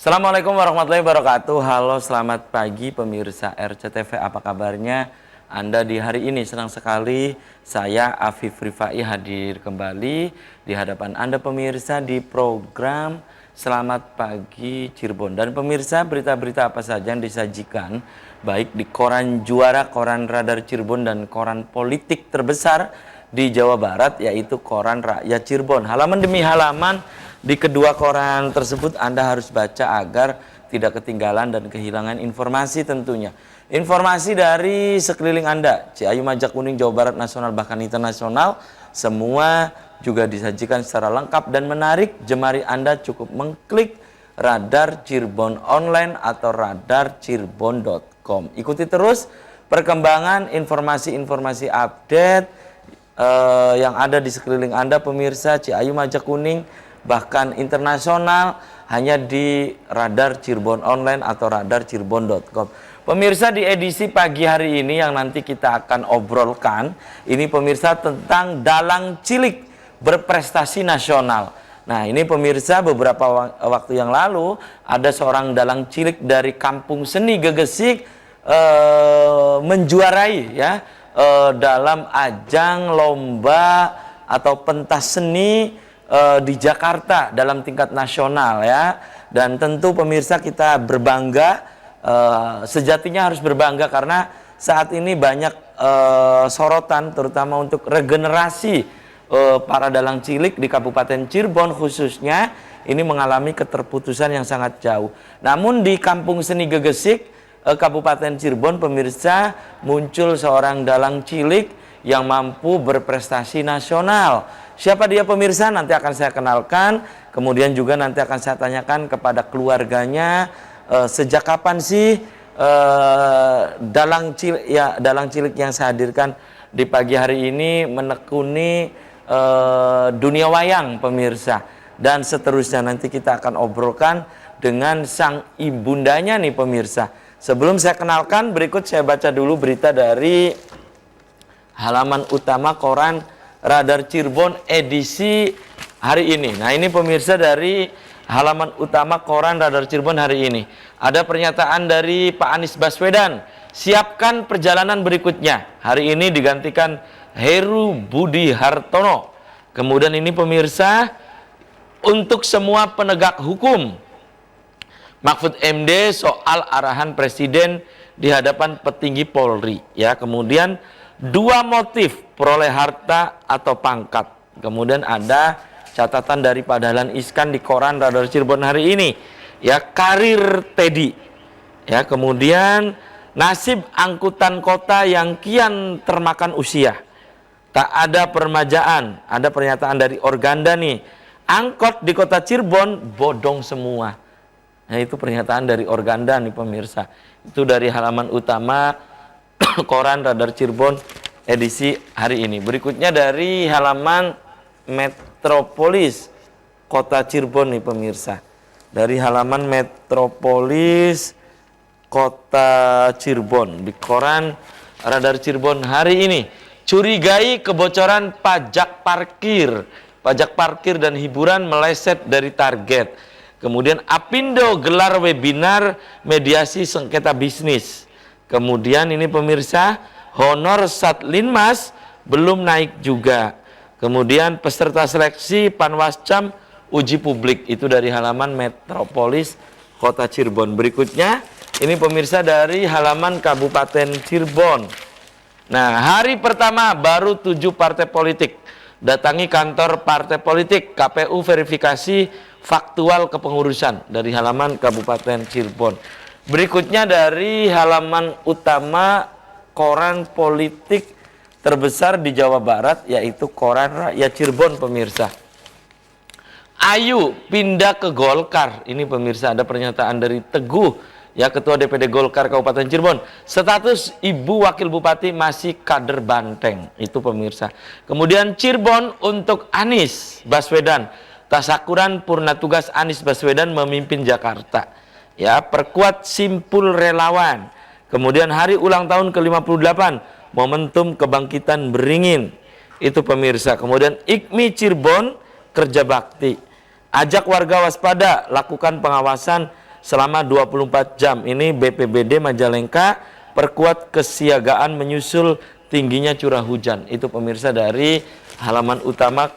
Assalamualaikum warahmatullahi wabarakatuh. Halo, selamat pagi pemirsa RCTV. Apa kabarnya Anda di hari ini? Senang sekali saya Afif Rifai hadir kembali di hadapan Anda pemirsa di program Selamat Pagi Cirebon. Dan pemirsa, berita-berita apa saja yang disajikan baik di koran juara, koran Radar Cirebon, dan koran politik terbesar di Jawa Barat, yaitu koran Rakyat Cirebon. Halaman demi halaman di kedua koran tersebut Anda harus baca agar tidak ketinggalan dan kehilangan informasi tentunya. Informasi dari sekeliling Anda, Ciayu, Majak, Kuning, Jawa Barat, nasional bahkan internasional, semua juga disajikan secara lengkap dan menarik. Jemari Anda cukup mengklik Radar Cirebon Online atau radarcirebon.com. Ikuti terus perkembangan informasi-informasi update yang ada di sekeliling Anda pemirsa, Ciayu, Majak, Kuning, bahkan internasional, hanya di Radar Cirebon Online atau radarcirebon.com. Pemirsa, di edisi pagi hari ini yang nanti kita akan obrolkan, ini pemirsa tentang dalang cilik berprestasi nasional. Nah, ini pemirsa, beberapa waktu yang lalu ada seorang dalang cilik dari Kampung Seni Gegesik menjuarai ya dalam ajang lomba atau pentas seni di Jakarta dalam tingkat nasional ya. Dan tentu pemirsa kita berbangga, sejatinya harus berbangga karena saat ini banyak sorotan terutama untuk regenerasi para dalang cilik di Kabupaten Cirebon khususnya ini mengalami keterputusan yang sangat jauh. Namun di Kampung Seni Gegesik Kabupaten Cirebon pemirsa, muncul seorang dalang cilik yang mampu berprestasi nasional. Siapa dia pemirsa? Nanti akan saya kenalkan. Kemudian juga nanti akan saya tanyakan kepada keluarganya, sejak kapan sih dalang cilik yang saya hadirkan di pagi hari ini menekuni dunia wayang pemirsa. Dan seterusnya nanti kita akan obrolkan dengan sang ibundanya nih pemirsa. Sebelum saya kenalkan, berikut saya baca dulu berita dari halaman utama koran Radar Cirebon edisi hari ini. Nah, ini pemirsa dari halaman utama koran Radar Cirebon hari ini. Ada pernyataan dari Pak Anies Baswedan, siapkan perjalanan berikutnya. Hari ini digantikan Heru Budi Hartono. Kemudian ini pemirsa, untuk semua penegak hukum, Mahfud MD soal arahan Presiden di hadapan petinggi Polri ya. Kemudian dua motif peroleh harta atau pangkat. Kemudian ada catatan dari Pak Dahlan Iskan di koran Radar Cirebon hari ini ya, karir Teddy ya. Kemudian nasib angkutan kota yang kian termakan usia, tak ada permajaan. Ada pernyataan dari Organda nih, angkot di kota Cirebon bodong semua. Nah, itu pernyataan dari Organda nih pemirsa. Itu dari halaman utama koran Radar Cirebon edisi hari ini. Berikutnya dari halaman Metropolis Kota Cirebon nih pemirsa. Dari halaman Metropolis Kota Cirebon di koran Radar Cirebon hari ini. Curigai kebocoran pajak parkir. Pajak parkir dan hiburan meleset dari target. Kemudian Apindo gelar webinar mediasi sengketa bisnis. Kemudian ini pemirsa, honor Satlinmas belum naik juga. Kemudian peserta seleksi Panwascam uji publik. Itu dari halaman Metropolis Kota Cirebon. Berikutnya ini pemirsa dari halaman Kabupaten Cirebon. Nah, hari pertama baru 7 partai politik datangi kantor partai politik, KPU verifikasi faktual kepengurusan, dari halaman Kabupaten Cirebon. Berikutnya dari halaman utama koran politik terbesar di Jawa Barat, yaitu koran Rakyat Cirebon pemirsa. Ayu pindah ke Golkar. Ini pemirsa, ada pernyataan dari Teguh ya, Ketua DPD Golkar Kabupaten Cirebon. Status Ibu Wakil Bupati masih kader Banteng. Itu pemirsa. Kemudian Cirebon untuk Anies Baswedan. Tasakuran purna tugas Anies Baswedan memimpin Jakarta. Ya, perkuat simpul relawan. Kemudian hari ulang tahun ke-58, momentum kebangkitan beringin. Itu pemirsa. Kemudian IKMI Cirebon kerja bakti. Ajak warga waspada, lakukan pengawasan selama 24 jam. Ini BPBD Majalengka, perkuat kesiagaan menyusul tingginya curah hujan. Itu pemirsa dari halaman utama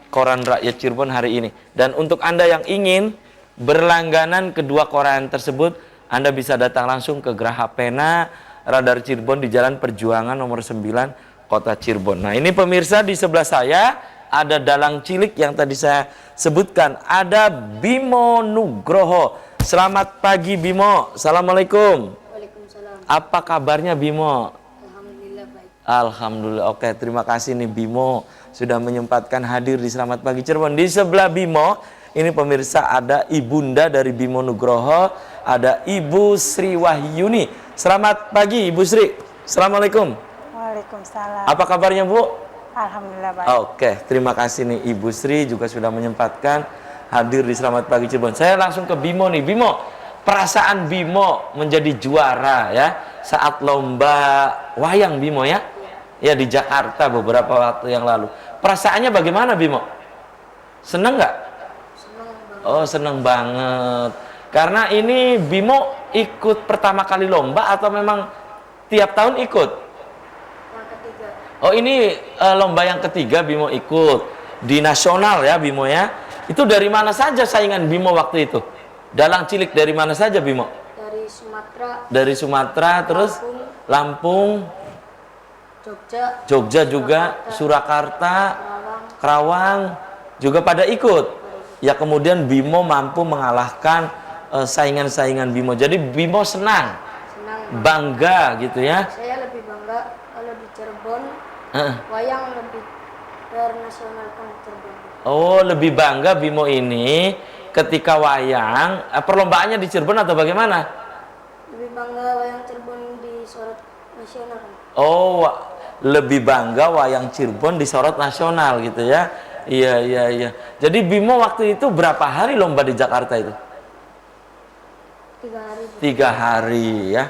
Koran Rakyat Cirebon hari ini. Dan untuk Anda yang ingin berlangganan kedua koran tersebut, Anda bisa datang langsung ke Geraha Pena Radar Cirebon di Jalan Perjuangan nomor 9 Kota Cirebon. Nah, ini pemirsa di sebelah saya ada dalang cilik yang tadi saya sebutkan. Ada Bimo Nugroho. Selamat pagi Bimo. Assalamualaikum. Waalaikumsalam. Apa kabarnya Bimo? Alhamdulillah baik. Alhamdulillah. Oke, terima kasih nih Bimo sudah menyempatkan hadir di Selamat Pagi Cirebon. Di sebelah Bimo, ini pemirsa ada ibunda dari Bimo Nugroho, ada Ibu Sri Wahyuni. Selamat pagi Ibu Sri. Assalamualaikum. Waalaikumsalam. Apa kabarnya Bu? Alhamdulillah baik. Oke, terima kasih nih Ibu Sri juga sudah menyempatkan hadir di Selamat Pagi Cirebon. Saya langsung ke Bimo nih. Bimo, perasaan Bimo menjadi juara ya saat lomba wayang Bimo ya? Ya di Jakarta beberapa waktu yang lalu. Perasaannya bagaimana Bimo? Seneng nggak? Senang banget. Oh, seneng banget. Karena ini Bimo ikut pertama kali lomba atau memang tiap tahun ikut? Yang ketiga, Oh, ini lomba yang ketiga Bimo ikut di nasional ya Bimo ya. Itu dari mana saja saingan Bimo waktu itu? Dalang cilik dari mana saja Bimo? dari Sumatera, Dari Sumatera, terus Lampung, Jogja, Jogja juga, Surakarta, Karawang, Kerawang juga pada ikut. Ya kemudian Bimo mampu mengalahkan saingan-saingan Bimo. Jadi Bimo senang, senang. bangga gitu ya. Saya lebih bangga kalau di Cirebon, Heeh. wayang lebih ternasionalkan di Cirebon. Oh, lebih bangga Bimo ini ketika wayang perlombaannya di Cirebon atau bagaimana? Lebih bangga wayang Cirebon di sorot nasional. Oh, lebih bangga wayang Cirebon disorot nasional gitu ya. Iya, iya, iya. Jadi Bimo waktu itu berapa hari lomba di Jakarta itu? 3 hari, 3 hari ya.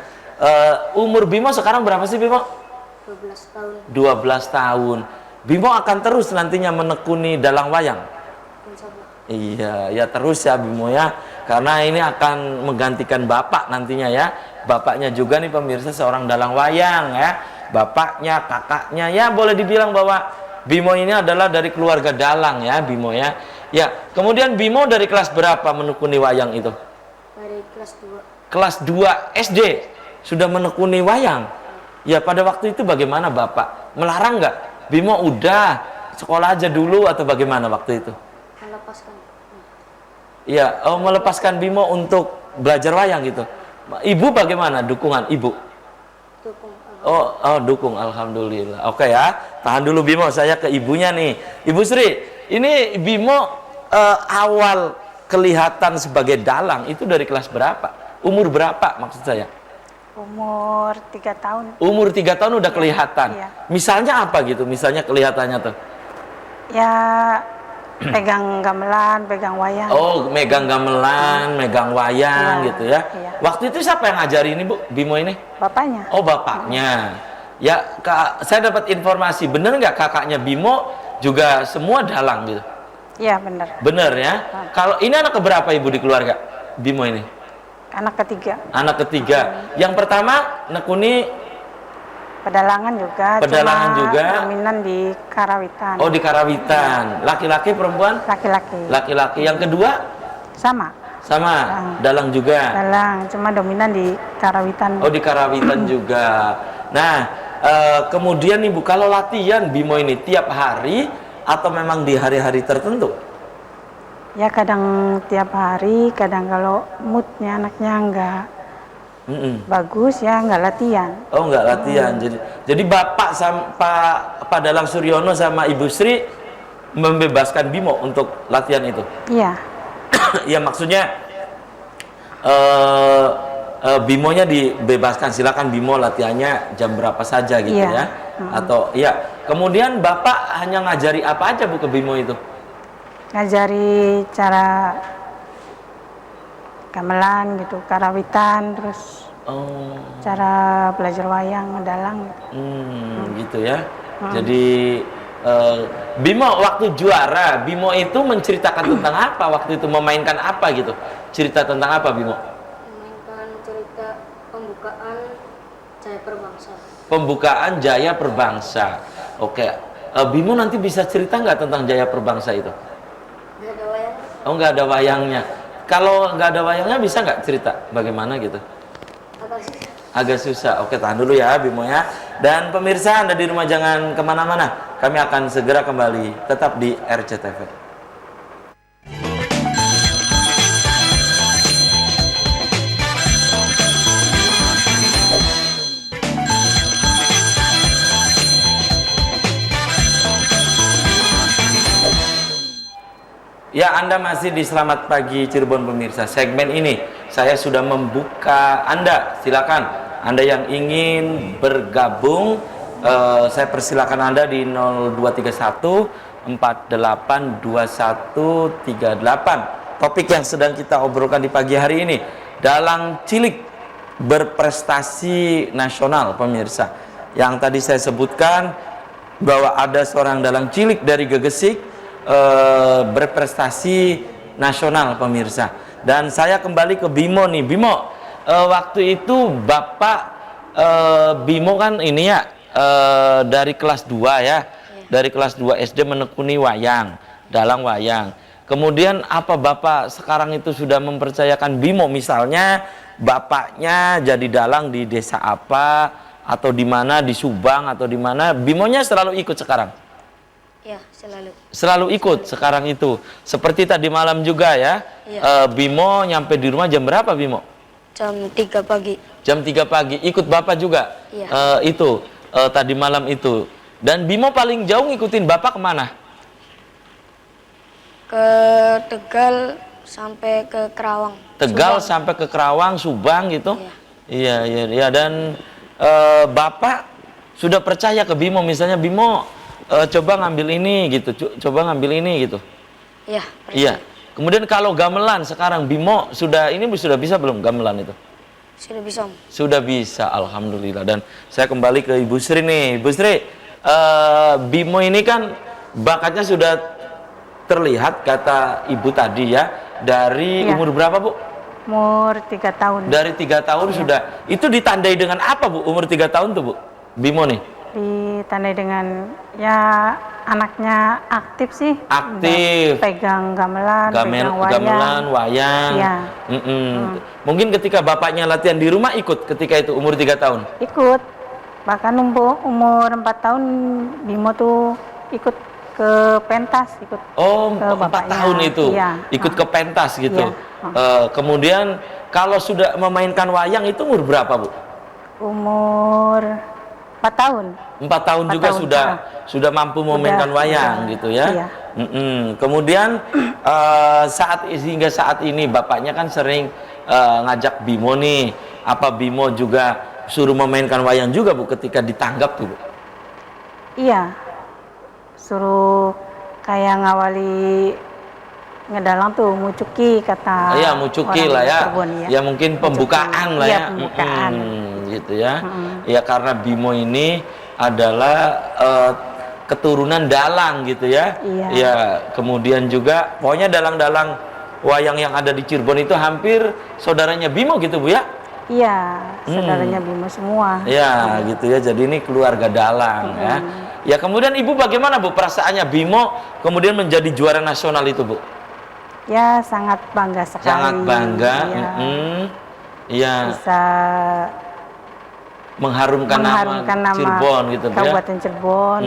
Umur Bimo sekarang berapa sih Bimo? 12 tahun. 12 tahun. Bimo akan terus nantinya menekuni dalang wayang. Insyaallah. Iya, ya terus ya Bimo ya. Karena ini akan menggantikan bapak nantinya ya. Bapaknya juga nih pemirsa seorang dalang wayang ya. Bapaknya, kakaknya ya boleh dibilang bahwa Bimo ini adalah dari keluarga dalang ya Bimo ya. Ya, kemudian Bimo dari kelas berapa menekuni wayang itu? Dari kelas 2. Kelas 2 SD sudah menekuni wayang. Ya pada waktu itu bagaimana Bapak? Melarang nggak? Bimo udah sekolah aja dulu atau bagaimana waktu itu? Melepaskan. Iya, oh, melepaskan Bimo untuk belajar wayang gitu. Ibu bagaimana dukungan ibu? Dukung. Oh, dukung, alhamdulillah. Oke ya, tahan dulu Bimo, saya ke ibunya nih. Ibu Sri, ini Bimo awal kelihatan sebagai dalang itu dari kelas berapa? Umur berapa maksud saya? Umur 3 tahun. Umur 3 tahun udah kelihatan. Iya. Misalnya apa gitu? Misalnya kelihatannya tuh. Ya pegang gamelan, pegang wayang. Oh, megang gamelan, megang wayang Iya, gitu ya. iya. Waktu itu siapa yang ngajari ini, Bu? Bimo ini? Bapaknya. Oh, bapaknya. Ya, Kak, saya dapat informasi, bener nggak kakaknya Bimo juga semua dalang gitu? Iya benar. Bener ya? Kalau ini anak keberapa Ibu di keluarga? Bimo ini? Anak ketiga. Anak ketiga. Yang pertama nekuni Pedalangan juga. Pedalangan cuma juga. dominan di Karawitan. Oh, di Karawitan. Laki-laki perempuan? Laki-laki. Laki-laki. Yang kedua Sama. sama dalang juga. Dalang, cuma dominan di Karawitan. Oh, di Karawitan juga. Nah, kemudian Ibu kalau latihan Bimo ini tiap hari atau memang di hari-hari tertentu? Ya kadang tiap hari, kadang kalau moodnya anaknya nggak bagus ya nggak latihan. Oh, nggak latihan. Jadi Bapak sama Pak Dalang Suryono sama Ibu Sri membebaskan Bimo untuk latihan itu. Iya. Ya maksudnya Bimonya dibebaskan, silakan Bimo latihannya jam berapa saja gitu Iya. ya. Atau ya. Kemudian Bapak hanya ngajari apa aja Bu ke Bimo itu? Ngajari cara gamelan gitu, karawitan, terus Oh. cara belajar wayang, dalang gitu. Gitu ya. Jadi Bimo waktu juara, Bimo itu menceritakan tentang apa waktu itu, memainkan apa gitu? Cerita tentang apa Bimo? pembukaan Jaya Perbangsa. Oke, Bimo nanti bisa cerita nggak tentang Jaya Perbangsa itu? Nggak ada wayang. Oh, nggak ada wayangnya. Kalau nggak ada wayangnya bisa nggak cerita bagaimana gitu? Agak sih. Agak susah. Oke, tahan dulu ya Bimo ya. Dan pemirsa Anda di rumah jangan kemana-mana. Kami akan segera kembali tetap di RCTV. Ya, Anda masih di Selamat Pagi Cirebon pemirsa. Segmen ini saya sudah membuka Anda. Silakan Anda yang ingin bergabung, saya persilakan Anda di 0231 482138. Topik yang sedang kita obrolkan di pagi hari ini, dalang cilik berprestasi nasional pemirsa. Yang tadi saya sebutkan bahwa ada seorang dalang cilik dari Gegesik berprestasi nasional pemirsa. Dan saya kembali ke Bimo nih. Bimo, waktu itu Bapak Bimo kan ini ya dari kelas 2 ya. Dari kelas 2 SD menekuni wayang, dalang wayang. Kemudian apa Bapak sekarang itu sudah mempercayakan Bimo, misalnya bapaknya jadi dalang di desa apa atau di mana, di Subang atau di mana, Bimonya selalu ikut sekarang? Ya, selalu. Selalu ikut sekarang itu. Seperti tadi malam juga ya. Iya. Bimo nyampe di rumah jam berapa Bimo? Jam 3 pagi. Jam 3 pagi. Ikut Bapak juga? Iya. Tadi malam itu. Dan Bimo paling jauh ngikutin Bapak kemana? Ke Tegal sampai ke Kerawang. Tegal Subang. sampai ke Kerawang, Subang gitu? Iya. Iya. Dan Bapak sudah percaya ke Bimo, misalnya Bimo coba ngambil ini gitu, coba ngambil ini gitu. Iya. Iya. Kemudian kalau gamelan sekarang Bimo sudah bisa belum gamelan itu? Sudah bisa. Om. Sudah bisa, alhamdulillah. Dan saya kembali ke Ibu Sri nih. Ibu Sri, Bimo ini kan bakatnya sudah terlihat kata Ibu tadi ya. Dari Iya. umur berapa Bu? Umur 3 tahun. Dari 3 tahun sudah. Itu ditandai dengan apa Bu? Umur 3 tahun tuh Bu, Bimo nih? Ditandai dengan ya anaknya aktif sih. Aktif. Pegang gamelan, pegang wayang. Gamelan, wayang. Iya. Mungkin ketika bapaknya latihan di rumah ikut ketika itu umur 3 tahun. Ikut. Bahkan umur 4 tahun Bimo tuh ikut ke pentas, ikut Oh, ke 4 bapaknya. tahun itu. Iya. Ikut ke pentas gitu. Iya. Kemudian kalau sudah memainkan wayang itu umur berapa, Bu? Umur 4 tahun. 4 tahun 4 juga tahun, sudah mampu memainkan wayang udah. gitu ya. Iya. Kemudian hingga saat ini bapaknya kan sering ngajak Bimo nih. Apa Bimo juga suruh memainkan wayang juga Bu ketika ditanggap tuh Bu? Iya. Suruh kayak ngawali ngedalang tuh mucuki kata Iya, mucuki orang lah ya. Cirebon, Ya mungkin pembukaan lah Iya, ya. pembukaan. Gitu ya. Ya karena Bimo ini adalah keturunan dalang gitu ya. Iya. Ya, kemudian juga pokoknya dalang-dalang wayang yang ada di Cirebon itu hampir saudaranya Bimo gitu Bu ya. Iya, saudaranya Bimo semua. Ya, gitu ya. Jadi ini keluarga dalang ya. Ya, kemudian Ibu bagaimana Bu perasaannya Bimo kemudian menjadi juara nasional itu Bu? Ya, sangat bangga sekali. Sangat bangga. Iya. Iya. Bisa mengharumkan nama Cirebon gitu Bu ya. Kabupaten Cirebon.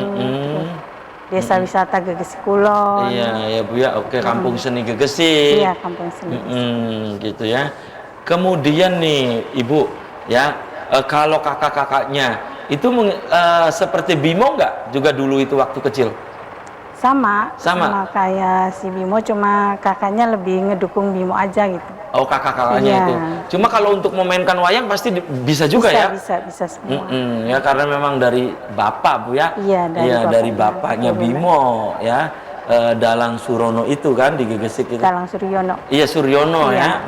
Desa wisata Gegesik Kulon. Iya, ya Bu ya. Oke, Kampung Seni Gegesik. Iya, Kampung Seni. Gitu ya. Kemudian nih Ibu ya, kalau kakak-kakaknya itu seperti Bimo nggak juga dulu itu waktu kecil? Sama kayak si Bimo, cuma kakaknya lebih ngedukung Bimo aja gitu. Oh, kakak-kakaknya Iya. itu. Cuma kalau untuk memainkan wayang pasti bisa juga ya? Bisa semua. Ya karena memang dari bapak Bu ya. Iya, dari bapaknya Bimo ya. Dalang Surono itu kan di Gegesik itu. Dalang Suryono. Iya, Suryono Iya.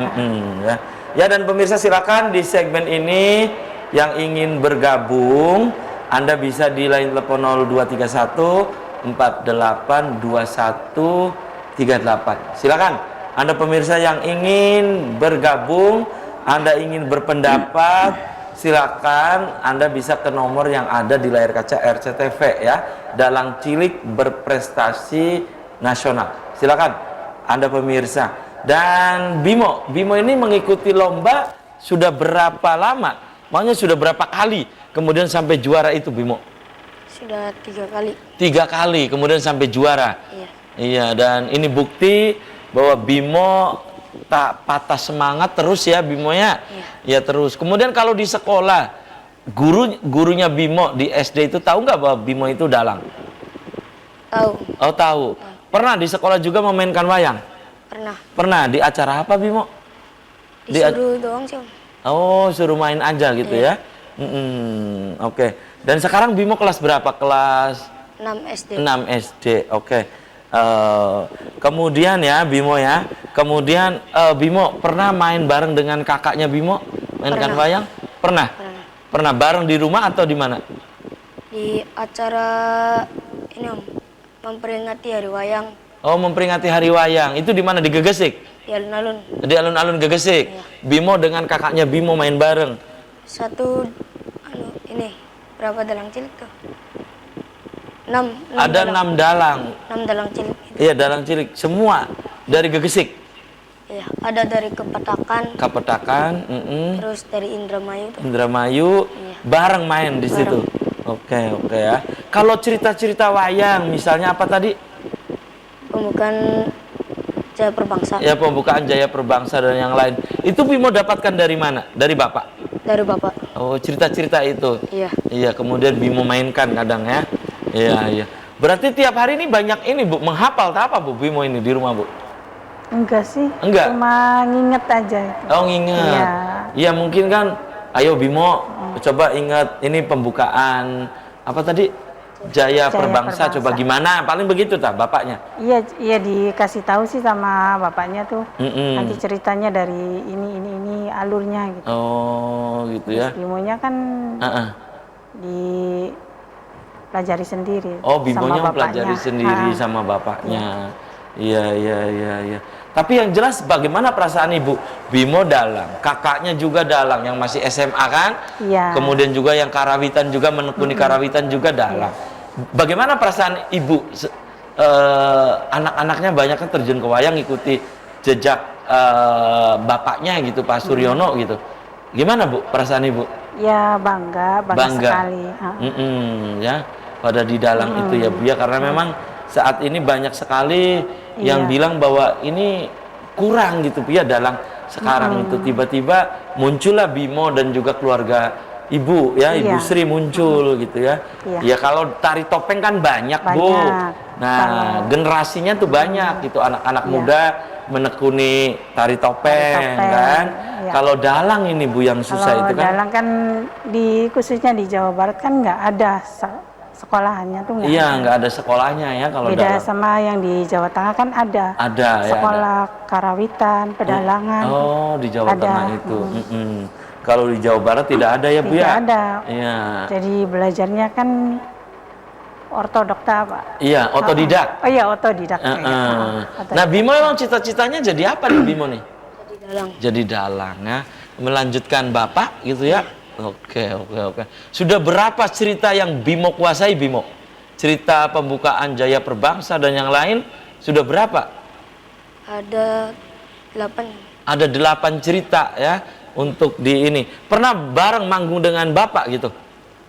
ya. Ya, dan pemirsa silakan di segmen ini yang ingin bergabung, Anda bisa di line telepon 0231 482138. Silakan Anda pemirsa yang ingin bergabung, Anda ingin berpendapat, silakan Anda bisa ke nomor yang ada di layar kaca RCTV ya. Dalang cilik berprestasi nasional. Silakan Anda pemirsa. Dan Bimo ini mengikuti lomba sudah berapa lama? Makanya sudah berapa kali kemudian sampai juara itu Bimo? Sudah 3 kali. 3 kali kemudian sampai juara. Iya. Iya, dan ini bukti bahwa Bimo tak patah semangat terus ya Bimo ya. Iya. Ya terus. Kemudian kalau di sekolah, gurunya Bimo di SD itu tahu nggak bahwa Bimo itu dalang? Tahu. Oh tahu. Pernah di sekolah juga memainkan wayang? Pernah. Pernah. Di acara apa Bimo? Disuruh doang sih, Om. Oh, suruh main aja gitu ya. Oke. Dan sekarang Bimo kelas berapa? Kelas 6 SD. 6 SD. Oke. Kemudian ya Bimo ya. Kemudian Bimo pernah main bareng dengan kakaknya Bimo? Mainkan Pernah. wayang? Pernah. Pernah. Pernah bareng di rumah atau di mana? Di acara ini, Om, memperingati hari wayang Oh, memperingati hari wayang. Itu di mana? Di Gegesik? di alun-alun. Di alun-alun Gegesik. Iya. Bimo dengan kakaknya Bimo main bareng. Satu ini berapa dalang cilik tuh? 6 Ada 6 dalang. 6 dalang cilik. Iya, dalang cilik. Semua dari Gegesik. Iya, ada dari Kepetakan, Kapetakan, terus dari Indramayu tuh. Indramayu, Iya. bareng main di situ. Oke ya. Kalau cerita-cerita wayang, misalnya apa tadi? Pembukaan Jaya Perbangsa. Ya, pembukaan Jaya Perbangsa dan yang lain. Itu Bimo dapatkan dari mana? Dari Bapak? Dari Bapak. Oh, cerita-cerita itu. Iya. Iya, kemudian Bimo mainkan kadang ya. Iya. Berarti tiap hari ini banyak ini, Bu. Menghafal tak apa, Bu, Bimo ini di rumah, Bu? Enggak sih. Enggak? Cuma nginget aja itu. Oh, nginget. Iya. Iya, mungkin kan, ayo Bimo, coba ingat ini pembukaan, apa tadi? Jaya Perbangsa, coba gimana? Paling begitu tak bapaknya? Iya dikasih tahu sih sama bapaknya tuh. Mm-mm. Nanti ceritanya dari ini alurnya gitu. Oh, gitu ya. Bimonya kan Heeh. dipelajari sendiri. Oh, Bimonya sama mempelajari bapaknya. sendiri sama bapaknya. Iya. Tapi yang jelas bagaimana perasaan Ibu? Bimo dalang, kakaknya juga dalang yang masih SMA kan? Iya. Kemudian juga yang karawitan juga menekuni karawitan juga dalang. Bagaimana perasaan Ibu? Anak-anaknya banyak kan terjun ke wayang, ikuti jejak bapaknya gitu, Pak Suryono gitu. Gimana Bu perasaan Ibu? Ya bangga sekali. Ya, pada di dalang itu ya Bu ya, karena memang saat ini banyak sekali yang bilang bahwa ini kurang gitu Bu ya dalang sekarang itu. Tiba-tiba muncullah Bimo dan juga keluarga Ibu ya, Ibu Sri muncul gitu ya. Ya kalau tari topeng kan banyak Bu. Nah, generasinya tuh banyak gitu, anak-anak muda menekuni tari topeng kan. Kalau dalang ini Bu yang susah itu kan. Dalang kan khususnya di Jawa Barat kan nggak ada sekolahannya tuh nggak Iya, ada. nggak ada sekolahnya ya kalau Beda dalang. sama yang di Jawa Tengah kan ada. Ada ya. Sekolah karawitan, pedalangan. Oh, di Jawa ada. Tengah itu. Kalau di Jawa Barat tidak ada ya Bu Tidak ya? ada. Iya. Jadi belajarnya kan ortodok Pak. Iya, otodidak. Oh iya, otodidak. Nah, Bimo emang cita-citanya jadi apa nih Bimo nih? Jadi dalang. Jadi dalang ya. Melanjutkan Bapak gitu ya. Oke. Sudah berapa cerita yang Bimo kuasai Bimo? Cerita pembukaan Jaya Perbangsa dan yang lain sudah berapa? Ada 8. Ada 8 cerita ya untuk di ini. Pernah bareng manggung dengan Bapak gitu?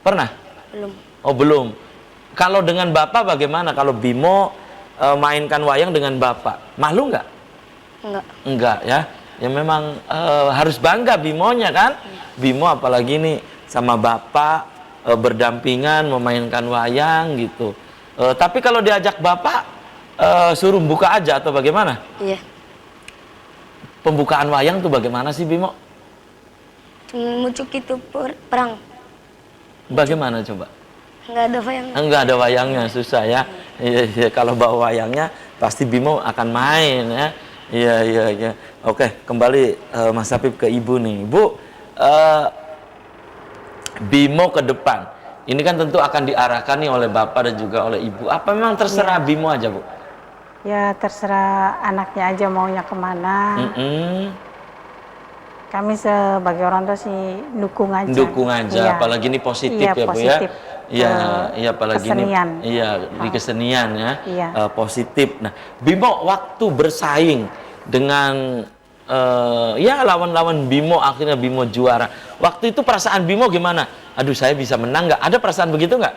Pernah? Belum. Oh, belum. Kalau dengan Bapak bagaimana? Kalau Bimo mainkan wayang dengan Bapak, malu nggak? Enggak ya. Ya memang harus bangga Bimonya kan. Bimo apalagi nih sama Bapak berdampingan memainkan wayang gitu. Tapi kalau diajak Bapak suruh buka aja atau bagaimana? Iya. Pembukaan wayang tuh bagaimana sih Bimo? Mucuk itu perang. Bagaimana coba? Nggak ada wayang. Enggak ada wayangnya, susah ya. Iya, kalau bawa wayangnya pasti Bimo akan main ya. Iya. Oke, kembali Mas Hafib ke Ibu nih. Bu, Bimo ke depan. Ini kan tentu akan diarahkan nih oleh Bapak dan juga oleh Ibu. Apa memang terserah Bimo aja, Bu? Ya terserah anaknya aja maunya kemana. kami sebagai orang tua sih dukung aja. Dukung aja, Iya. apalagi ini positif Iya, ya Bu ya. positif. Iya, iya apalagi Kesenian. ini iya di kesenian ya. Iya. Positif. Nah, Bimo waktu bersaing dengan ya lawan-lawan Bimo, akhirnya Bimo juara. Waktu itu perasaan Bimo gimana? Aduh, saya bisa menang nggak? Ada perasaan begitu nggak?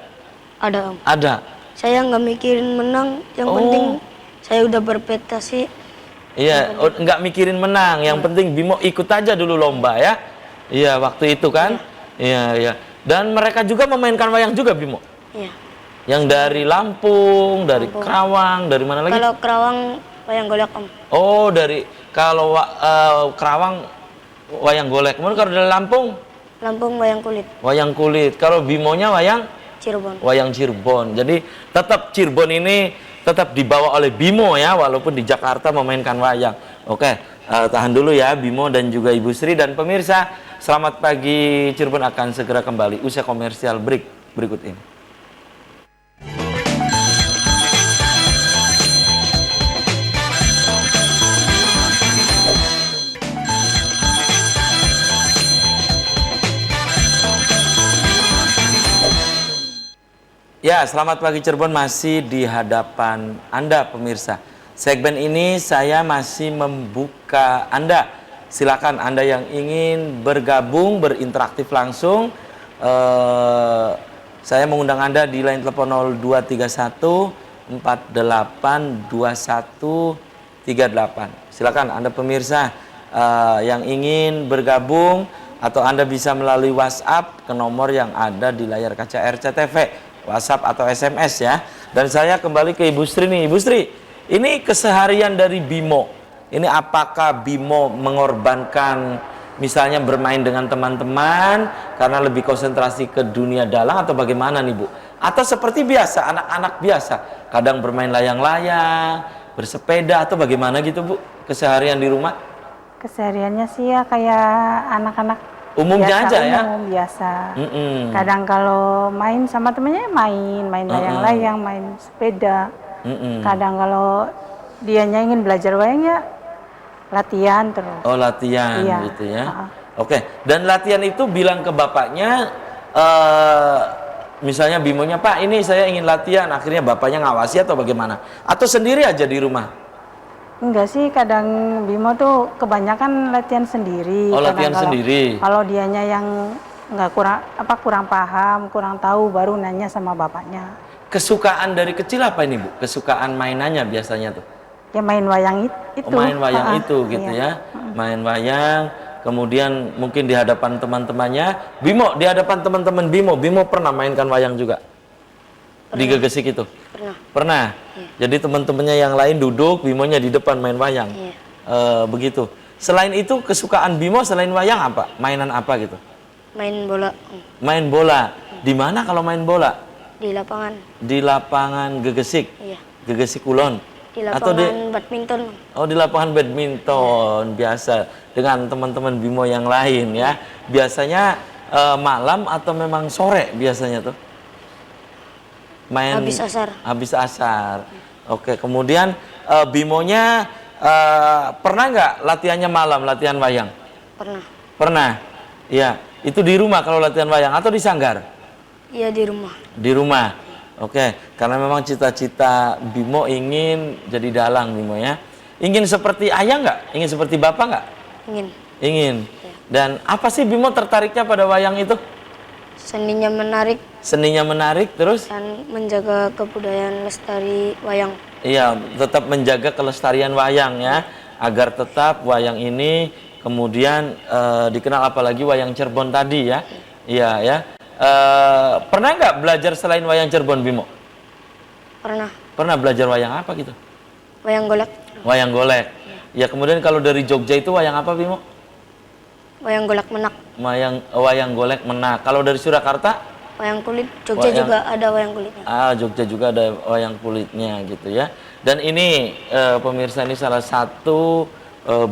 Ada Om. Ada. Saya nggak mikirin menang, yang penting saya udah berprestasi. Iya, nggak mikirin menang. Yang penting Bimo ikut aja dulu lomba ya. Iya, waktu itu kan. Iya, iya. Dan mereka juga memainkan wayang juga Bimo. Iya. Yang dari Lampung, dari Kerawang, dari mana lagi? Kalau Kerawang wayang golek Om. Oh, dari kalau Kerawang wayang golek. Kemudian kalau dari Lampung Lampung wayang kulit. wayang kulit. Kalau Bimonya Cirebon. wayang Cirebon. Jadi tetap Cirebon ini tetap dibawa oleh Bimo ya, walaupun di Jakarta memainkan wayang. Oke, tahan dulu ya Bimo dan juga Ibu Sri dan pemirsa. Selamat pagi, Cirebon akan segera kembali usai komersial break berikut ini. Ya, selamat pagi Cirebon, masih di hadapan Anda pemirsa. Segmen ini saya masih membuka Anda. Silakan Anda yang ingin bergabung, berinteraksi langsung. Saya mengundang Anda di line telepon 0231 482138. Silakan Anda pemirsa yang ingin bergabung, atau Anda bisa melalui WhatsApp ke nomor yang ada di layar kaca RCTV. WhatsApp atau SMS ya. Dan saya kembali ke Ibu Sri nih. Ibu Sri, ini keseharian dari Bimo. Ini apakah Bimo mengorbankan misalnya bermain dengan teman-teman karena lebih konsentrasi ke dunia dalang atau bagaimana nih Bu? Atau seperti biasa, anak-anak biasa, kadang bermain layang-layang, bersepeda atau bagaimana gitu Bu? Keseharian di rumah? Kesehariannya sih ya kayak anak-anak Umumnya biasa, aja ya? umum, biasa. Mm-mm. Kadang kalau main sama temennya main layang-layang, main sepeda. Mm-mm. Kadang kalau dianya ingin belajar wayang ya latihan terus. Oh, latihan Iya. gitu ya. Oke, dan latihan itu bilang ke bapaknya, misalnya Bimonya, Pak ini saya ingin latihan, akhirnya bapaknya ngawasi atau bagaimana? Atau sendiri aja di rumah? Enggak sih, kadang Bimo tuh kebanyakan latihan sendiri. Oh, Kadang latihan sendiri. Kalau dianya yang nggak kurang paham, kurang tahu, baru nanya sama bapaknya. Kesukaan dari kecil apa ini Bu? Kesukaan mainannya biasanya tuh? Ya main wayang itu. Oh, main wayang itu gitu iya. ya. Main wayang, kemudian mungkin di hadapan teman-temannya. Bimo, di hadapan teman-teman Bimo pernah mainkan wayang juga? Di Gegesik itu? Pernah. Pernah? Iya. Jadi teman-temannya yang lain duduk, Bimonya di depan main wayang? Iya. Begitu. Selain itu, kesukaan Bimo selain wayang apa? Mainan apa gitu? Main bola Om. Main bola. Di mana kalau main bola? Di lapangan. Di lapangan Gegesik? Iya. Gegesik Kulon? Di Atau lapangan badminton. Oh, di lapangan badminton biasa dengan teman-teman Bimo yang lain ya. Biasanya malam atau memang sore biasanya tuh? Main Habis asar. Habis asar. Oke, kemudian Bimonya pernah nggak latihannya malam, latihan wayang? Pernah. Pernah. Iya, itu di rumah kalau latihan wayang atau di sanggar? Iya, di rumah. Di rumah. Oke, karena memang cita-cita Bimo ingin jadi dalang Bimo ya. Ingin seperti ayah nggak? Ingin seperti bapak nggak? Ingin. Ingin. Dan apa sih Bimo tertariknya pada wayang itu? Seninya menarik Seninya menarik, terus? dan menjaga kebudayaan lestari wayang. Iya, tetap menjaga kelestarian wayang ya, agar tetap wayang ini kemudian dikenal, apalagi wayang Cirebon tadi ya. Iya ya. Pernah nggak belajar selain wayang Cirebon Bimo? Pernah. Pernah belajar wayang apa gitu? Wayang golek. Wayang golek. Ya, kemudian kalau dari Jogja itu wayang apa Bimo? Wayang golek menak. Wayang golek menak. Kalau dari Surakarta? Wayang kulit. Jogja juga ada wayang kulitnya. Jogja juga ada wayang kulitnya gitu ya. Dan ini pemirsa, ini salah satu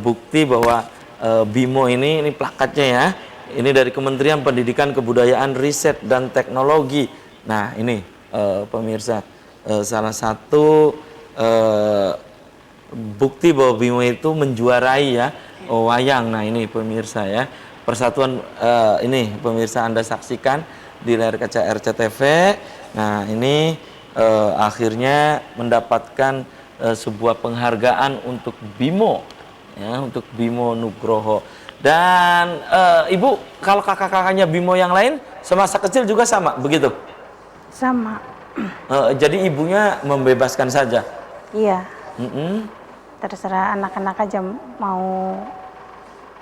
bukti bahwa Bimo ini plakatnya ya. Ini dari Kementerian Pendidikan, Kebudayaan, Riset dan Teknologi. Nah, ini pemirsa, salah satu bukti bahwa Bimo itu menjuarai ya Oh, wayang. Nah, ini pemirsa ya. Persatuan ini pemirsa Anda saksikan di layar kaca RCTV. Nah, ini akhirnya mendapatkan sebuah penghargaan untuk Bimo ya, untuk Bimo Nugroho. Dan Ibu, kalau kakak-kakaknya Bimo yang lain semasa kecil juga sama begitu? Sama. Jadi ibunya membebaskan saja. Iya. Mm-mm. Terserah anak-anak aja mau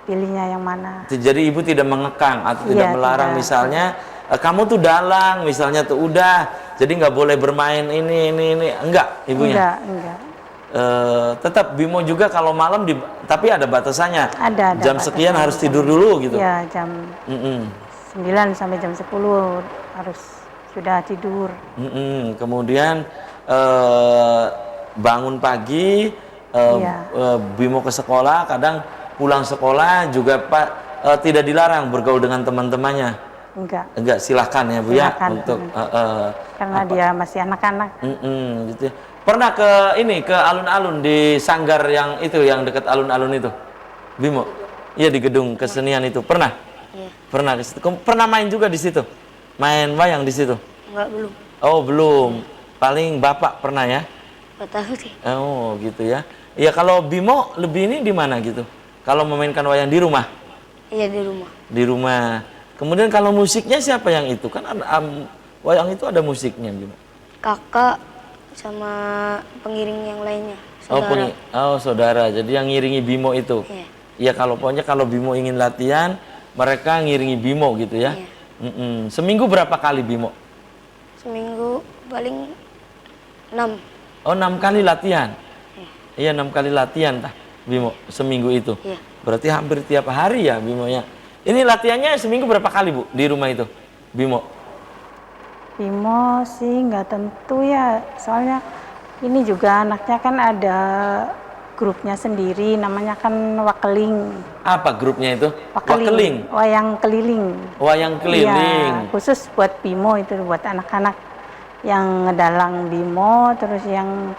pilihnya yang mana. Jadi ibu tidak mengekang atau tidak Iya, melarang tidak. misalnya kamu tuh dalang misalnya tuh udah jadi nggak boleh bermain ini enggak ibunya. Enggak. Tetap Bimo juga kalau malam tapi ada batasannya. Ada Jam sekian batasannya. harus tidur dulu gitu. Iya, jam Mm-mm. 9 sampai jam 10 harus sudah tidur. Mm-mm. Kemudian bangun pagi Iya. Bimo ke sekolah, kadang pulang sekolah juga Pak tidak dilarang bergaul dengan teman-temannya. Enggak, silahkan ya Bu Silakan. ya untuk Karena dia masih anak-anak. gitu ya. Pernah ke alun-alun di Sanggar yang itu yang dekat alun-alun itu, Bimo? Iya di gedung kesenian itu pernah? Iya. Pernah ke situ. Pernah main juga di situ? Main wayang di situ? Enggak, belum. Oh belum. Paling Bapak pernah ya? Nggak tahu sih. Oh gitu ya. Ya kalau Bimo lebih ini di mana gitu? Kalau memainkan wayang di rumah? Iya, di rumah. Di rumah. Kemudian kalau musiknya siapa yang itu? Kan ada, wayang itu ada musiknya Bimo. Kakak sama pengiring yang lainnya. Saudara. Saudara. Jadi yang ngiringi Bimo itu. Iya. Ya kalau pokoknya kalau Bimo ingin latihan, mereka ngiringi Bimo gitu ya. Iya. Seminggu berapa kali Bimo? Seminggu paling 6. Oh 6 kali latihan. Iya 6 kali latihan tah Bimo seminggu itu. Iya. Berarti hampir tiap hari ya Bimo ya. Ini latihannya seminggu berapa kali Bu di rumah itu Bimo? Bimo sih nggak tentu ya, soalnya ini juga anaknya kan ada grupnya sendiri, namanya kan Wakeling. Apa grupnya itu? Wakeling. Wayang keliling. Wayang keliling. Iya, khusus buat Bimo itu, buat anak-anak yang ngedalang Bimo, terus yang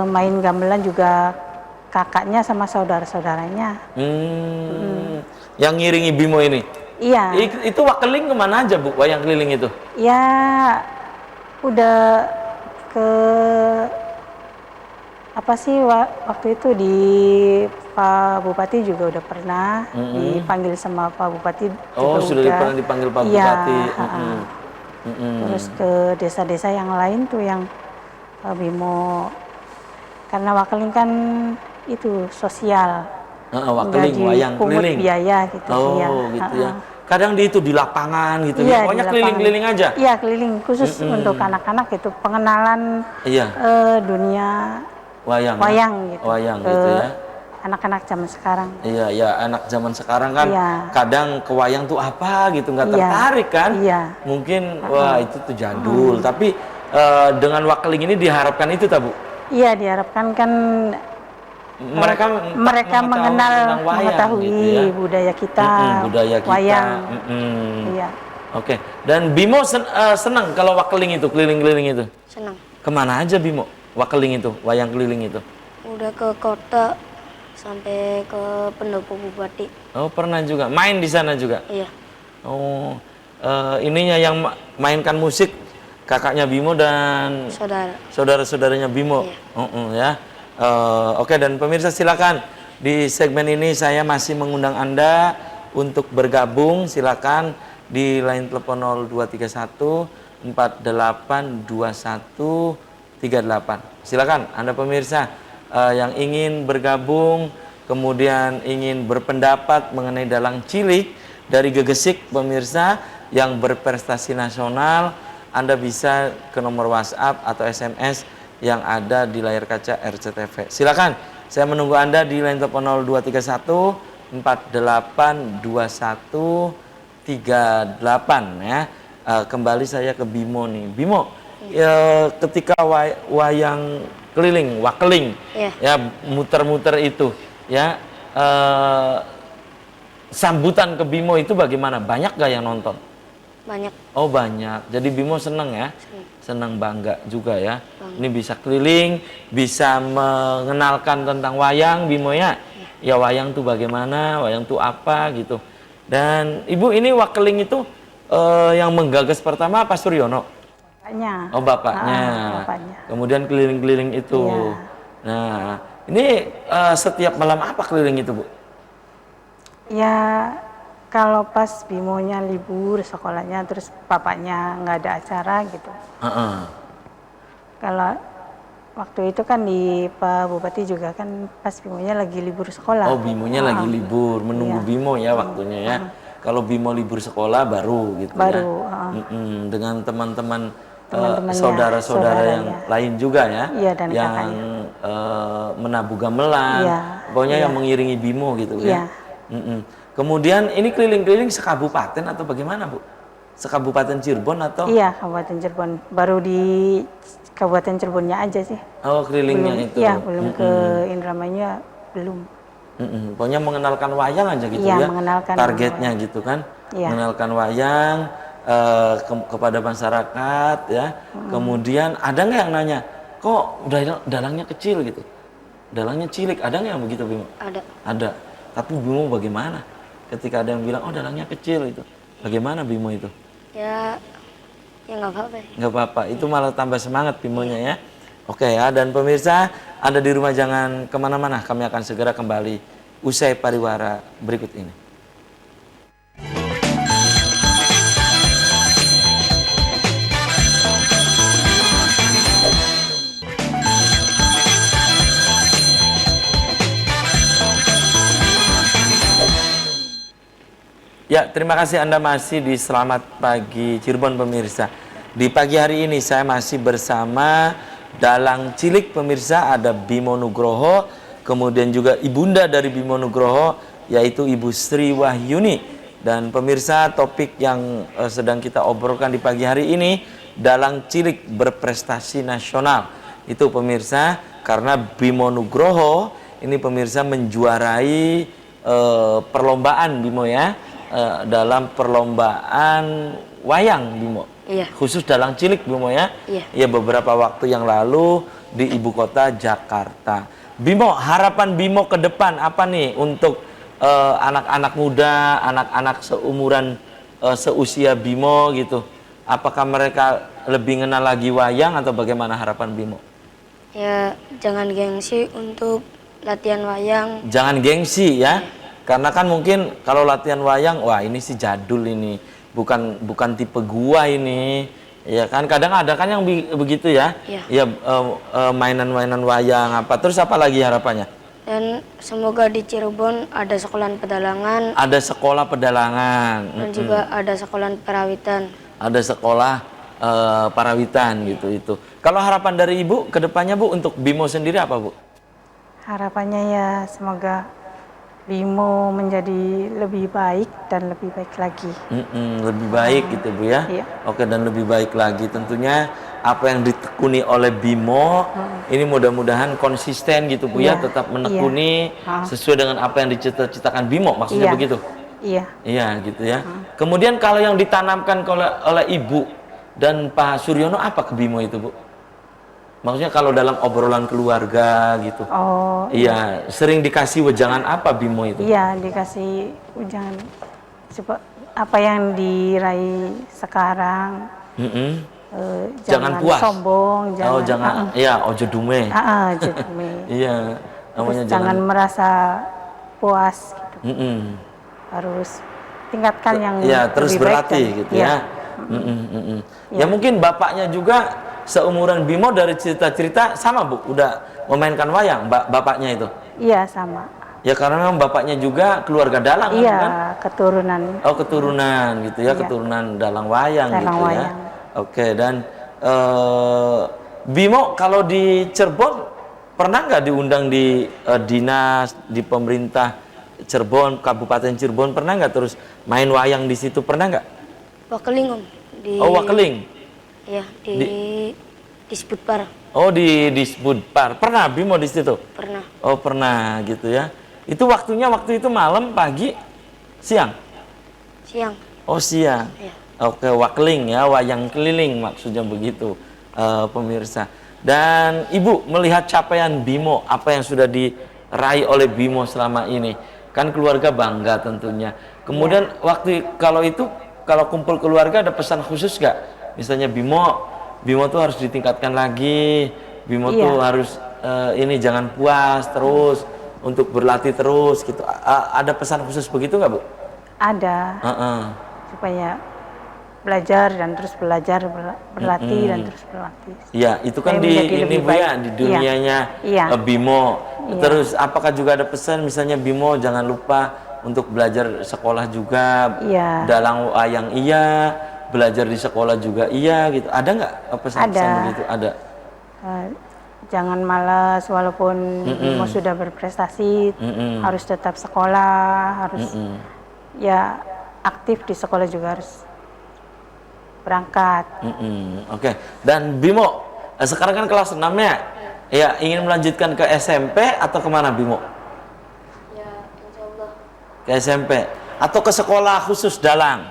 main gamelan juga kakaknya sama saudara-saudaranya. Yang ngiringi Bimo ini? Iya. Itu Wakeling kemana aja Bu, wayang keliling itu? Ya udah ke apa sih waktu itu di Pak Bupati juga udah pernah dipanggil sama Pak Bupati. Oh sudah pernah dipanggil Pak Bupati. Terus ke desa-desa yang lain tuh yang Bimo, karena Wakeling kan itu sosial. Wakeling wayang keliling. Biaya gitu. Gitu ya. Kadang di lapangan gitu ya. Pokoknya keliling-keliling aja. Iya, keliling khusus untuk anak-anak itu, pengenalan dunia wayang gitu. Wayang gitu ya. Anak-anak zaman sekarang. Iya, ya anak zaman sekarang kan kadang ke wayang tuh apa gitu nggak tertarik kan? Iya. Mungkin wah itu tuh jadul. Tapi dengan Wakeling ini diharapkan itu tak Bu? Iya, diharapkan kan mereka mengenal, mengetahui gitu ya. budaya kita, budaya kita. Wayang. Iya. Oke. Dan Bimo senang kalau Wakeling itu, keliling-keliling itu? Senang. Kemana aja Bimo? Wakeling itu, wayang keliling itu? Udah ke kota sampai ke pendopo Bupati. Oh pernah juga, main di sana juga? Iya. Oh, ininya yang mainkan musik kakaknya Bimo dan saudara-saudaranya Bimo. Iya. Oke, dan pemirsa silakan di segmen ini saya masih mengundang Anda untuk bergabung. Silakan di line telepon 0231 4821 38. Silakan Anda pemirsa yang ingin bergabung, kemudian ingin berpendapat mengenai dalang cilik dari Gegesik pemirsa yang berprestasi nasional, Anda bisa ke nomor WhatsApp atau SMS yang ada di layar kaca RCTV. Silakan, saya menunggu Anda di line telepon 0231 4821 38 ya. Kembali saya ke Bimo nih. Bimo, ketika wayang keliling, Wakeling, ya muter-muter itu, ya sambutan ke Bimo itu bagaimana? Banyak gak yang nonton? Banyak. Oh banyak. Jadi Bimo seneng ya? Seneng, bangga juga ya. Ini bisa keliling, bisa mengenalkan tentang wayang Bimo ya. ya wayang tuh bagaimana, wayang tuh apa gitu. Dan Ibu ini wakeling itu yang menggagas pertama Pak Suryono. Bapaknya. Oh bapaknya. Bapaknya. Kemudian keliling-keliling itu. Iya. Nah, ini setiap malam apa keliling itu, Bu? Ya kalau pas Bimonya libur sekolahnya, terus bapaknya nggak ada acara gitu. Heeh. Kalau waktu itu kan di Pak Bupati juga kan pas Bimonya lagi libur sekolah. Oh, Bimonya lagi libur, menunggu Iya. Bimo ya waktunya ya. Kalau Bimo libur sekolah baru gitu Baru, ya. Dengan teman-teman Teman-temannya, saudara-saudara yang saudaranya. lain juga ya. Iya, dan yang kakaknya. menabuh gamelan, Iya, pokoknya iya. yang mengiringi Bimo gitu Iya. ya. Kemudian ini keliling-keliling sekabupaten atau bagaimana, Bu? Sekabupaten Cirebon atau? Iya, Kabupaten Cirebon. Baru di Kabupaten Cirebonnya aja sih. Oh, kelilingnya Belum, itu. iya, belum ke Indramayu, belum. Pokoknya mengenalkan wayang aja gitu Iya, ya. mengenalkan Targetnya wayang. gitu kan. Iya. Mengenalkan wayang kepada masyarakat ya. Kemudian ada nggak yang nanya, kok dalangnya kecil gitu? Dalangnya cilik, ada nggak yang begitu, Bimo? Ada. Ada. Tapi Bimo bagaimana? Ketika ada yang bilang, oh dalangnya kecil itu. Bagaimana Bimo itu? Ya, ya nggak apa-apa. Nggak apa-apa, itu malah tambah semangat Bimonya ya. Oke ya, dan pemirsa, Anda di rumah jangan kemana-mana. Kami akan segera kembali usai pariwara berikut ini. Ya, terima kasih Anda masih di Selamat Pagi Cirebon pemirsa. Di pagi hari ini saya masih bersama dalang cilik pemirsa, ada Bimo Nugroho, kemudian juga ibunda dari Bimo Nugroho yaitu Ibu Sri Wahyuni. Dan pemirsa, topik yang sedang kita obrolkan di pagi hari ini, dalang cilik berprestasi nasional. Itu pemirsa, karena Bimo Nugroho ini pemirsa menjuarai perlombaan Bimo ya. Dalam perlombaan wayang Bimo. Iya. Khusus dalang cilik Bimo ya. Iya. Ya beberapa waktu yang lalu di ibu kota Jakarta. Bimo, harapan Bimo ke depan apa nih untuk anak-anak muda, anak-anak seumuran seusia Bimo gitu. Apakah mereka lebih kenal lagi wayang atau bagaimana harapan Bimo? Ya, jangan gengsi untuk latihan wayang. Jangan gengsi ya. Karena kan mungkin kalau latihan wayang, wah ini sih jadul ini, bukan tipe gua ini, ya kan kadang ada kan yang begitu ya, Iya. ya mainan-mainan wayang apa, terus apa lagi harapannya? Dan semoga di Cirebon ada sekolahan pedalangan Ada sekolah pedalangan, dan juga ada sekolahan perawitan. ada sekolah parawitan gitu itu. Kalau harapan dari Ibu ke depannya Bu untuk Bimo sendiri apa Bu? Harapannya ya semoga Bimo menjadi lebih baik dan lebih baik lagi. Lebih baik gitu Bu ya. Iya. Oke, dan lebih baik lagi tentunya apa yang ditekuni oleh Bimo ini mudah-mudahan konsisten gitu Bu ya, Iya. tetap menekuni Iya. sesuai dengan apa yang dicita-citakan Bimo, maksudnya Iya. begitu. Iya. Iya gitu ya. Kemudian kalau yang ditanamkan oleh Ibu dan Pak Suryono apa ke Bimo itu Bu? Maksudnya kalau dalam obrolan keluarga gitu. Oh, Iya, sering dikasih wejangan apa Bimo itu? iya dikasih ujangan apa yang diraih sekarang. Mm-mm. Jangan puas. sombong, jangan. Oh jangan, ya ojo dume. Jadi Iya, namanya jangan merasa puas gitu. Mm-mm. Harus tingkatkan yang Ya terus lebih baik berlatih dan- gitu iya. ya. Ya mungkin bapaknya juga seumuran Bimo dari cerita-cerita sama Bu, udah memainkan wayang bapaknya itu. Iya sama. Ya karena memang bapaknya juga keluarga dalang Iya kan? keturunan. Oh keturunan gitu ya, Iya. keturunan dalang wayang Dalang gitu ya. wayang. Oke, dan Bimo kalau di Cirebon pernah nggak diundang di dinas, di pemerintah Cirebon, Kabupaten Cirebon, pernah nggak terus main wayang di situ, pernah nggak? Wakeling Om. Oh wakeling. Ya, di Sputpar. Oh di Sputpar. Pernah Bimo di situ? Pernah. Oh pernah gitu ya. Itu waktu itu malam, pagi, siang? Siang. Oh siang. Iya. Oke, wakeling ya, wayang keliling maksudnya begitu pemirsa. Dan Ibu melihat capaian Bimo, apa yang sudah raih oleh Bimo selama ini? Kan keluarga bangga tentunya. Kemudian kalau kumpul keluarga ada pesan khusus gak? Misalnya Bimo tuh harus ditingkatkan lagi, Bimo Iya. tuh harus ini jangan puas terus, untuk berlatih terus gitu. Ada pesan khusus begitu nggak Bu? Ada, Heeh. supaya belajar dan terus belajar, berlatih dan terus berlatih. Iya, itu kan Supaya di menjadi ini lebih Bu ya, baik. di Iya. dunianya Iya. Bimo. Iya. Terus apakah juga ada pesan misalnya Bimo jangan lupa untuk belajar sekolah juga, Iya. dalang wayang iya, belajar di sekolah juga iya gitu. Ada nggak pesan-pesan Ada. begitu? Ada. Eh, jangan malas walaupun Bimo sudah berprestasi, harus tetap sekolah, harus ya aktif di sekolah juga harus berangkat. Oke. Dan Bimo sekarang kan kelas 6 ya? Ya, ingin melanjutkan ke SMP atau kemana Bimo? Ya, insya Allah. Ke SMP atau ke sekolah khusus dalang?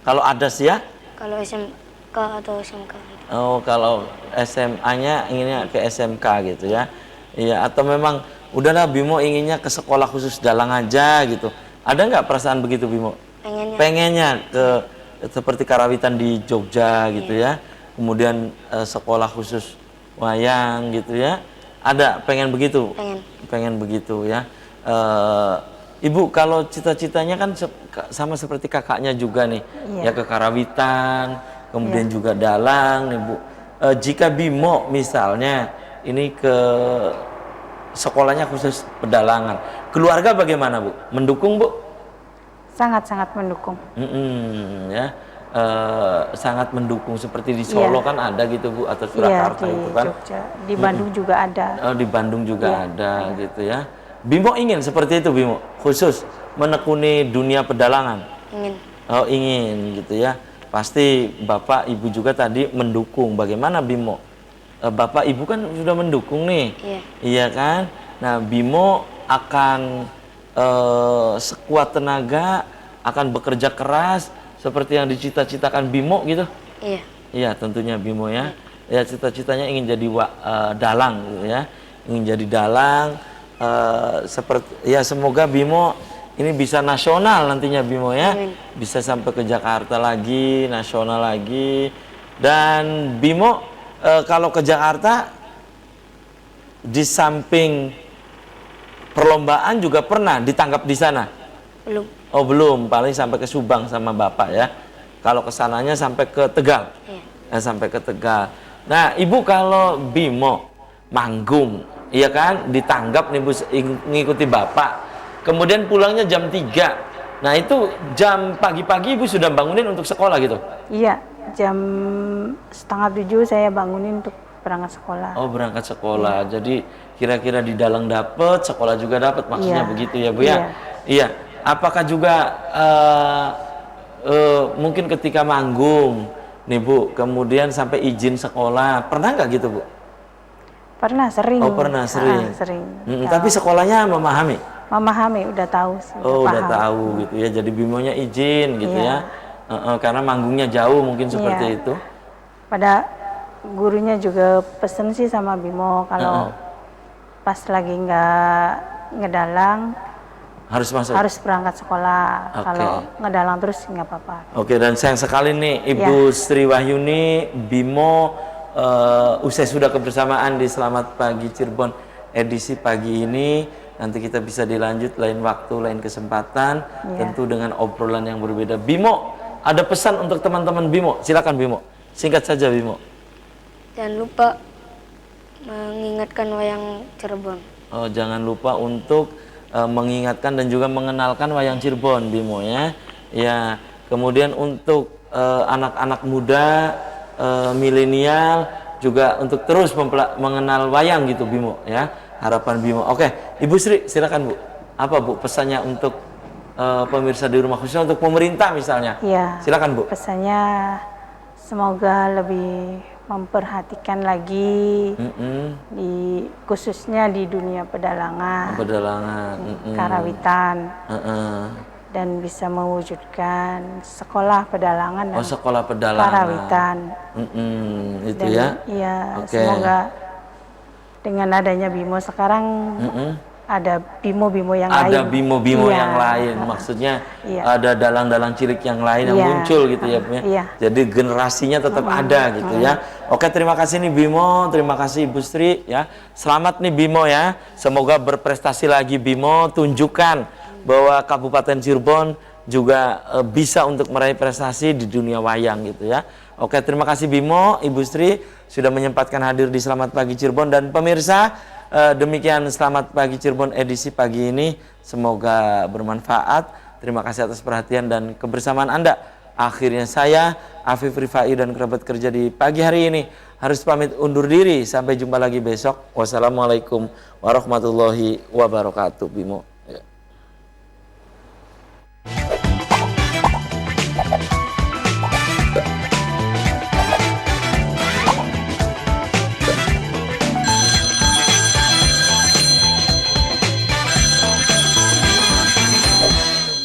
Kalau ada sih ya. Kalau SMK atau SMK gitu. Oh, kalau SMA-nya inginnya ke SMK gitu ya. Iya, atau memang udahlah Bimo inginnya ke sekolah khusus dalang aja gitu. Ada nggak perasaan begitu Bimo? Pengennya. Pengennya ke seperti karawitan di Jogja gitu ya. Kemudian sekolah khusus wayang gitu ya. Ada pengen begitu? Pengen. Pengen begitu ya. Ibu kalau cita-citanya kan sama seperti kakaknya juga nih. Iya. Ya ke karawitan, kemudian juga dalang nih Bu. Jika Bimo misalnya ini ke sekolahnya khusus pedalangan, keluarga bagaimana Bu? Mendukung Bu? Sangat-sangat mendukung. Ya, sangat mendukung. Seperti di Solo kan ada gitu Bu, atau Surakarta Iya, di itu kan. Jogja. Di Bandung juga ada. Di Bandung juga ada gitu ya. Bimo ingin seperti itu Bimo, khusus menekuni dunia pedalangan. Ingin. Oh ingin gitu ya. Pasti Bapak Ibu juga tadi mendukung. Bagaimana Bimo? Bapak Ibu kan sudah mendukung nih. Iya. Iya kan? Nah Bimo akan sekuat tenaga, akan bekerja keras seperti yang dicita-citakan Bimo gitu. Iya. Iya tentunya Bimo ya. Ya cita-citanya ingin jadi dalang gitu ya. Ingin jadi dalang. Seperti ya semoga Bimo ini bisa nasional nantinya Bimo ya. Amin. Bisa sampai ke Jakarta lagi, nasional lagi. Dan Bimo kalau ke Jakarta di samping perlombaan juga pernah ditangkap di sana? Belum. Oh belum, paling sampai ke Subang sama Bapak ya. Kalau kesananya sampai ke Tegal. Iya. Sampai ke Tegal. Nah, Ibu kalau Bimo manggung, iya kan, ditanggap nih Bu ngikuti Bapak. Kemudian pulangnya jam 3. Nah, itu jam pagi-pagi Ibu sudah bangunin untuk sekolah gitu? Iya, jam 6:30 saya bangunin untuk berangkat sekolah. Oh, berangkat sekolah. Jadi kira-kira di dalang dapat, sekolah juga dapat, maksudnya Iya. begitu ya Bu ya? Iya. Apakah juga mungkin ketika manggung nih Bu, kemudian sampai izin sekolah, pernah nggak gitu Bu? Pernah, sering. Oh pernah, sering. Sering. Tapi sekolahnya memahami? Memahami, udah tahu. Oh udah paham. tahu gitu ya, jadi Bimonya izin gitu Iya. ya. Karena manggungnya jauh mungkin seperti Iya. itu. Pada gurunya juga pesen sih sama Bimo kalau pas lagi nggak ngedalang Harus masuk. harus berangkat sekolah. Oke. Kalau ngedalang terus nggak apa-apa. Oke, dan sayang sekali nih Ibu Sri Wahyuni, Bimo usai sudah kebersamaan di Selamat Pagi Cirebon edisi pagi ini. Nanti kita bisa dilanjut lain waktu, lain kesempatan, tentu dengan obrolan yang berbeda. Bimo, ada pesan untuk teman-teman Bimo? Silakan Bimo, singkat saja Bimo. Jangan lupa mengingatkan wayang Cirebon. Oh, jangan lupa untuk mengingatkan dan juga mengenalkan wayang Cirebon Bimo ya. Ya, kemudian untuk anak-anak muda, milenial juga untuk terus mengenal wayang gitu Bimo ya. Harapan Bimo. Oke, Ibu Sri silakan Bu. Apa Bu pesannya untuk pemirsa di rumah, khususnya untuk pemerintah misalnya? Iya. Silakan Bu. Pesannya semoga lebih memperhatikan lagi khususnya di dunia pedalangan, Pedalangan, karawitan, dan bisa mewujudkan sekolah pedalangan dan sekolah pedalangan. karawitan. Itu Dan ya. iya, Oke. semoga dengan adanya Bimo sekarang ada bimo-bimo yang lain. Ada bimo-bimo Iya. yang lain, maksudnya Iya. ada dalang-dalang cilik yang lain yang Iya. muncul gitu ya, Bu, ya. Iya. Jadi generasinya tetap ada gitu ya. Oke, terima kasih nih Bimo, terima kasih Ibu Sri ya. Selamat nih Bimo ya. Semoga berprestasi lagi Bimo, tunjukkan bahwa Kabupaten Cirebon juga bisa untuk meraih prestasi di dunia wayang gitu ya. Oke, terima kasih Bimo, Ibu Sri sudah menyempatkan hadir di Selamat Pagi Cirebon, dan pemirsa, demikian Selamat Pagi Cirebon edisi pagi ini, semoga bermanfaat. Terima kasih atas perhatian dan kebersamaan Anda. Akhirnya saya, Afif Rifai, dan kerabat kerja di pagi hari ini harus pamit undur diri. Sampai jumpa lagi besok. Wassalamualaikum warahmatullahi wabarakatuh. Bimo.